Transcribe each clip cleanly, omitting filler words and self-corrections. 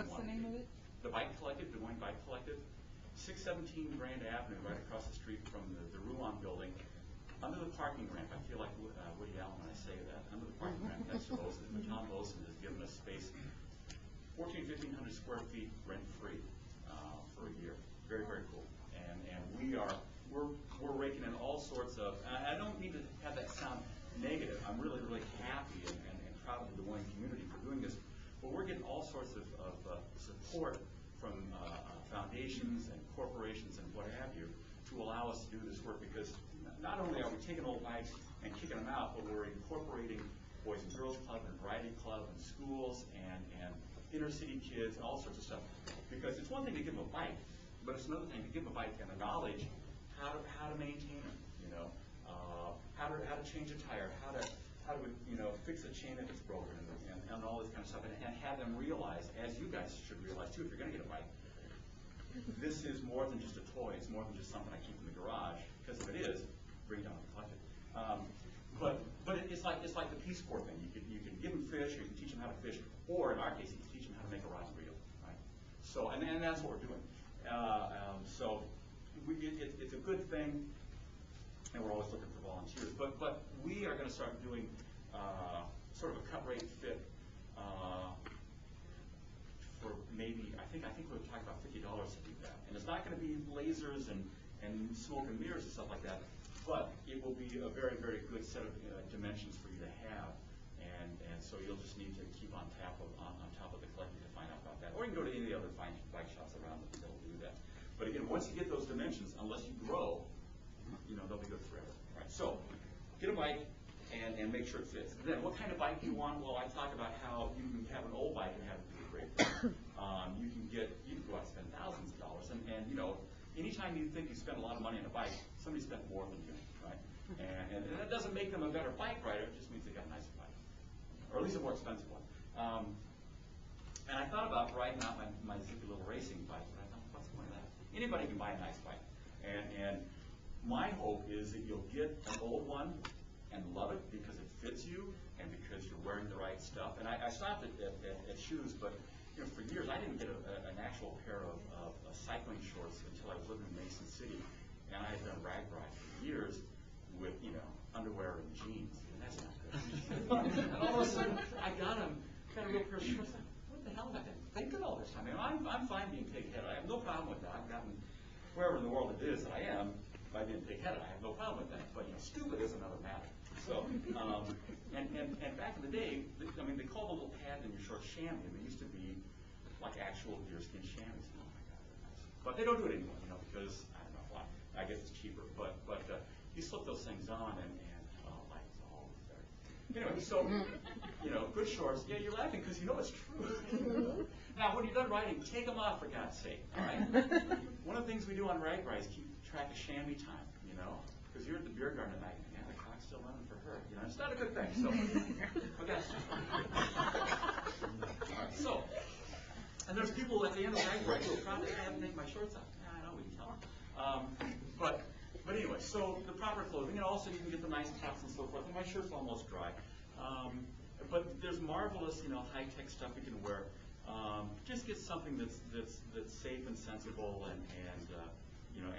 What's the name of it? The Bike Collective, Des Moines Bike Collective, 617 Grand Avenue, right across the street from the Rouen building, under the parking ramp. I feel like Woody Allen when I say that. Under the parking ramp next to Boson. John Boson has given us space, 1,400 square feet rent-free for a year. Very, very cool. And we're raking in all sorts of, and I don't mean to have that sound negative. I'm really, really happy and proud of the Des Moines community for doing this. But we're getting all sorts of support from foundations and corporations and what have you to allow us to do this work, because not only are we taking old bikes and kicking them out, but we're incorporating Boys and Girls Club and Variety Club and schools and inner city kids and all sorts of stuff. Because it's one thing to give them a bike, but it's another thing to give them a bike and the knowledge how to maintain them, how to change a tire, how to fix a chain if it's broken, and all this kind of stuff, and have them realize, as you guys should realize too, if you're going to get a bike, this is more than just a toy. It's more than just something I keep in the garage. Because if it is, bring it down and collect it. But it's like the Peace Corps thing. You can give them fish, or you can teach them how to fish, or in our case, you can teach them how to make a rod and reel, right? So, and that's what we're doing. It's a good thing, and we're always looking for volunteers. But we are going to start doing sort of a cut rate fit for maybe, I think we're talking about $50 to do that. And it's not going to be lasers and smoke and mirrors and stuff like that, but it will be a very, very good set of dimensions for you to have. And so you'll just need to keep on top of the collective to find out about that. Or you can go to any of the other fine bike shops around that will do that. But again, once you get those dimensions, unless you grow, they'll be good forever. Right? So get a bike and make sure it fits. And then what kind of bike do you want? Well, I talk about how you can have an old bike and have it be a great bike. You can go out and spend thousands of dollars, and anytime you think you spend a lot of money on a bike, somebody spent more than you, right? And that doesn't make them a better bike rider. It just means they got a nicer bike, or at least a more expensive one. And I thought about riding out my zippy little racing bike, but I thought, what's the point of that? Anybody can buy a nice bike, and my hope is that you'll get an old one and love it because it fits you and because you're wearing the right stuff. And I stopped at shoes, but for years I didn't get an actual pair of cycling shorts until I was living in Mason City, and I had done rag ride for years with underwear and jeans, and that's not good. And all of a sudden I got a real pair of shorts. What the hell have I been thinking all this time? I'm fine being pig-headed. I have no problem with that. I've gotten wherever in the world it is that I am by being pig-headed. I have no problem with that. But stupid is another matter. So and back in the day, they called the little pad in your shorts chamois. They used to be like actual deerskin chamois. Oh my God, they're nice. But they don't do it anymore, because I don't know why. I guess it's cheaper. But you slip those things on and life is all better. Anyway, so good shorts. Yeah, you're laughing because it's true. Now, when you're done riding, take them off for God's sake. All right. One of the things we do on rag rides is keep track of chamois time. Because you're at the beer garden at night, and the clock's still running for her. It's not a good thing. So, but that's just fine. All right. So, and there's people at the end of the rag ride who will probably have to take my shorts off. Yeah, I know, we can tell them. But anyway, so the proper clothing, and also you can get the nice tops and so forth. And my shirt's almost dry. But there's marvelous, high-tech stuff you can wear. Just get something that's safe and sensible and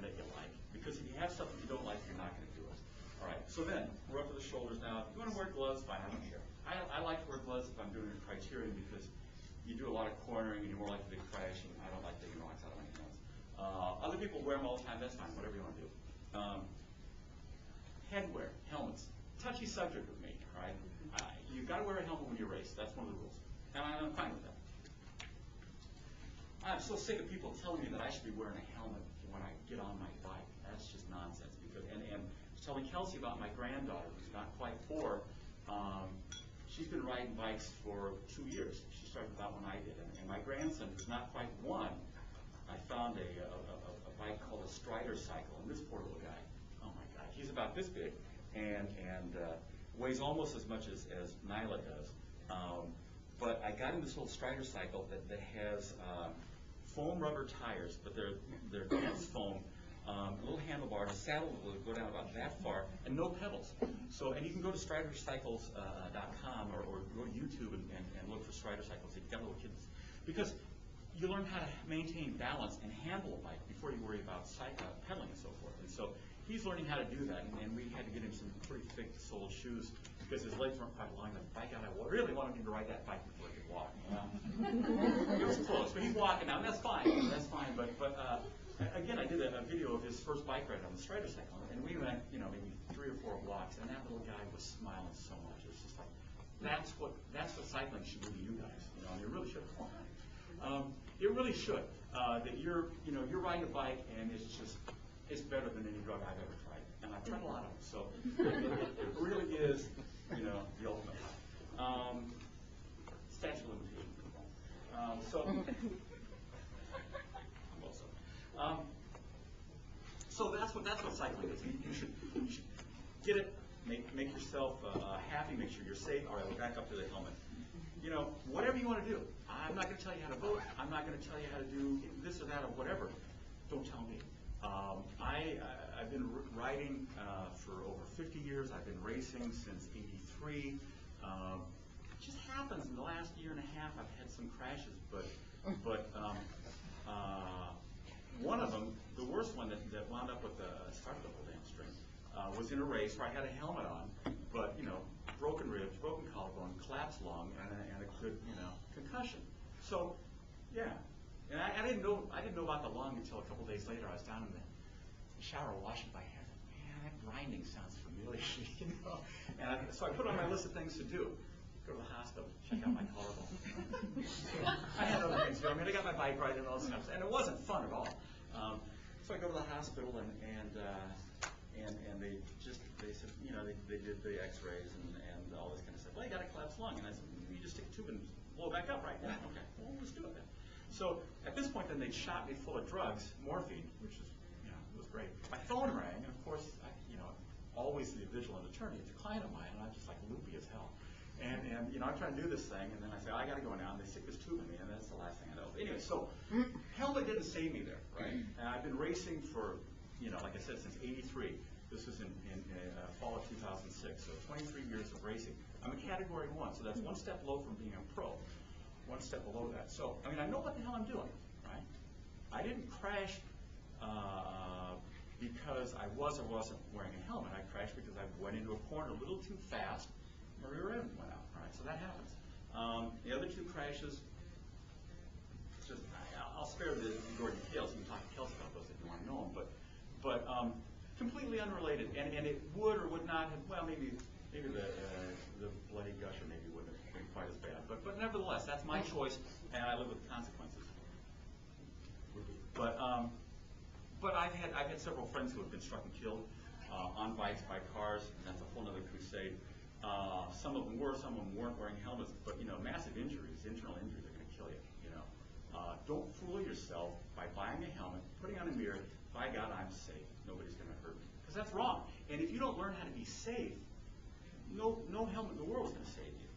that you like. Because if you have stuff that you don't like, you're not going to do it. All right. So then we're up to the shoulders now. If you want to wear gloves, fine. I don't care. I like to wear gloves if I'm doing a criterion because you do a lot of cornering and you're more likely to crash. And I don't like taking rocks out of my hands. Other people wear them all the time. That's fine. Whatever you want to do. Headwear, helmets, touchy subject with me. All right. You've got to wear a helmet when you race. That's one of the rules, and I'm fine with that. I'm so sick of people telling me that I should be wearing a helmet when I get on my bike. That's just nonsense. Because and I was telling Kelsey about my granddaughter, who's not quite 4. She's been riding bikes for 2 years. She started about when I did. And my grandson, who's not quite 1, I found a bike called a Strider cycle. And this poor little guy, oh my God, he's about this big and weighs almost as much as Nyla does. But I got him this little Strider cycle that has foam rubber tires, but they're dense foam, little handlebars, a saddle will go down about that far, and no pedals. So, and you can go to stridercycles.com or go to YouTube and look for Strider cycles if you've got little kids. Because you learn how to maintain balance and handle a bike before you worry about pedaling and so forth. And so he's learning how to do that, and we had to get him some pretty thick-soled shoes because his legs weren't quite long enough to bike out. I really wanted him to ride that bike before he could walk. It was close, but he's walking now, and that's fine. That's fine. But again, I did a video of his first bike ride on the Strider cycle, and we went, maybe 3 or 4 blocks, and that little guy was smiling so much. It's just like that's what cycling should do to you guys. And you really should. It really should. That you're riding a bike, and it's better than any drug I've ever tried, and I've tried a lot of them. So it really is, the ultimate. Statute of limitations. So that's what cycling is. You should get it, make yourself happy, make sure you're safe. All right, we're back up to the helmet. Whatever you want to do. I'm not going to tell you how to vote. I'm not going to tell you how to do this or that or whatever. Don't tell me. I've been riding for over 50 years. I've been racing since '83. It just happens in the last year and a half I've had some crashes, but one of them, the worst one that wound up with started the whole damn string, was in a race where I had a helmet on, but broken ribs, broken collarbone, collapsed lung, and a good concussion. So yeah, and I didn't know about the lung until a couple days later. I was down in the shower washing my hair. Man, that grinding sounds familiar, And so I put on my list of things to do. Go to the hospital, check out my collarbone. I had other things to do. I got my bike ride and all this stuff, and it wasn't fun at all. So I go to the hospital, and they said, they did the X-rays and all this kind of stuff. Well, you got a collapsed lung, and I said, you just stick a tube and blow it back up, right? Yeah, okay. Well, let's do it then. So at this point, then they shot me full of drugs, morphine, which is, it was great. My phone rang, and of course, always the vigilant attorney. It's a client of mine, and I'm just like loopy as hell. And I'm trying to do this thing, and then I say, I got to go now, and they stick this tube in me, and that's the last thing I know. Anyway, so helmet didn't save me there, right? And I've been racing for, like I said, since '83. This was in fall of 2006, so 23 years of racing. I'm a Category 1, so that's one step low from being a pro, one step below that. So, I know what the hell I'm doing, right? I didn't crash because I was or wasn't wearing a helmet. I crashed because I went into a corner a little too fast. My rear end went out. All right, so that happens. The other 2 crashes, I'll spare the gory details. You can talk to Kelsey about those if you want to know them. But completely unrelated, and it would or would not have. Well, maybe the bloody gusher maybe wouldn't have been quite as bad. But nevertheless, that's my choice, and I live with the consequences. But I've had several friends who have been struck and killed on bikes, by cars, and that's a whole other crusade. Some of them were, some of them weren't wearing helmets, but massive injuries, internal injuries are going to kill you. Don't fool yourself by buying a helmet, putting on a mirror. By God, I'm safe. Nobody's going to hurt me, because that's wrong. And if you don't learn how to be safe, no helmet in the world is going to save you.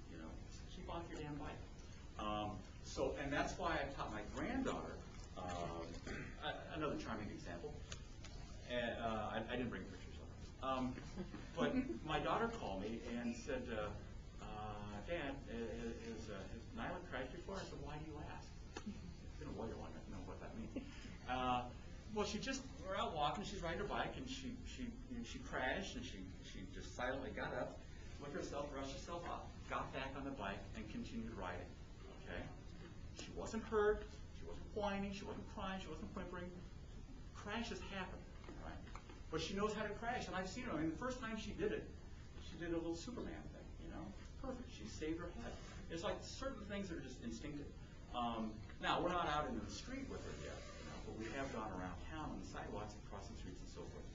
Keep off your damn bike. And that's why I taught my granddaughter. Another charming example. I didn't bring pictures of her. But my daughter called me and said, Dad, has Nyla crashed before? I said, why do you ask? It's been a while, I don't know what that means. Well, we're out walking, she's riding her bike, and she crashed, and she just silently got up, looked at herself, brushed herself off, got back on the bike, and continued riding. Okay? She wasn't hurt, she wasn't whining, she wasn't crying, she wasn't whimpering. Crashes happen, right? But she knows how to crash, and I've seen her. The first time she did it, she did a little Superman thing, perfect. She saved her head. It's like certain things that are just instinctive. Now, we're not out in the street with her yet, but we have gone around town on the sidewalks and crossing streets and so forth.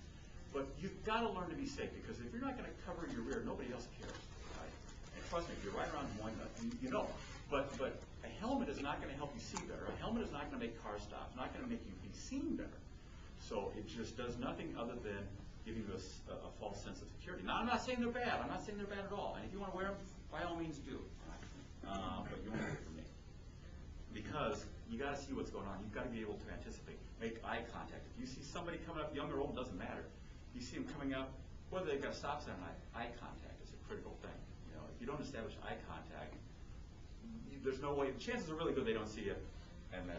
But you've got to learn to be safe, because if you're not going to cover your rear, nobody else cares, right? And trust me, if you're right around Des Moines, you know. But a helmet is not going to help you see better. A helmet is not going to make cars stop. It's not going to make you be seen better. So it just does nothing other than giving you a false sense of security. Now, I'm not saying they're bad. I'm not saying they're bad at all. And if you want to wear them, by all means do. But you won't get it from me. Because you got to see what's going on. You've got to be able to anticipate. Make eye contact. If you see somebody coming up, young or old, doesn't matter. You see them coming up, whether they've got a stop sign or not, eye contact is a critical thing. If you don't establish eye contact, there's no way. Chances are really good they don't see you, and